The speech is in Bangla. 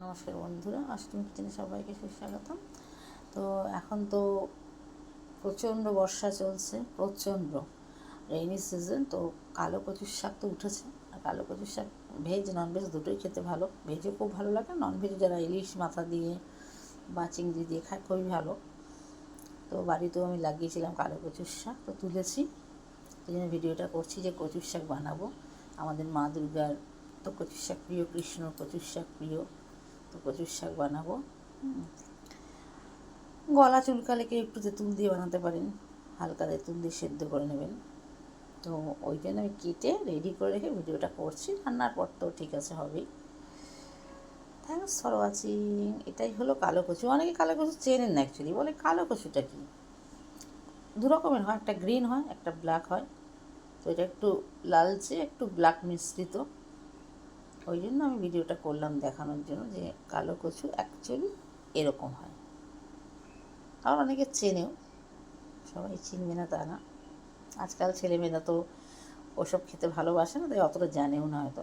নমস্কার বন্ধুরা, অষ্টমী কিচেনে সবাইকে সুস্বাগতম। তো এখন তো প্রচণ্ড বর্ষা চলছে, প্রচণ্ড রেইনি সিজন। তো কালো কচুর শাক তো উঠেছে। আর কালো কচুর শাক ভেজ ননভেজ দুটোই খেতে ভালো। ভেজও খুব ভালো লাগে, ননভেজ যারা ইলিশ মাথা দিয়ে বা চিংড়ি দিয়ে খায় খুবই ভালো। তো বাড়িতেও আমি লাগিয়েছিলাম কালো কচুর শাক, তো তুলেছি। সেই জন্য ভিডিওটা করছি যে কচুর শাক বানাবো। আমাদের মা দুর্গার তো কচুর শাক প্রিয়, কৃষ্ণর কচুর শাক প্রিয়। তো কচুর শাক বানাবো। গলা চুলকালে কেউ একটু তেঁতুল দিয়ে বানাতে পারেন, হালকা তেঁতুল দিয়ে সেদ্ধ করে নেবেন। তো ওই জন্য আমি কেটে রেডি করে রেখে ভিডিওটা করছি। রান্নার পর তো ঠিক আছে, হবেই। Thanks for watching. এটাই হলো কালো কচু। অনেকে কালো কচু চেনেন না, অ্যাকচুয়ালি বলে কালো কচুটা কী। দু রকমের হয়, একটা গ্রিন হয়, একটা ব্ল্যাক হয়। তো এটা একটু লালচে, একটু ব্ল্যাক মিশ্রিত। ওই জন্য আমি ভিডিওটা করলাম দেখানোর জন্য যে কালো কচু অ্যাকচুয়ালি এরকম হয়। আর অনেকে চেনেও, সবাই চিনবে না তা না। আজকাল ছেলেমেয়েরা তো ওসব খেতে ভালোবাসে না, তাই অতটা জানেও না হয়তো।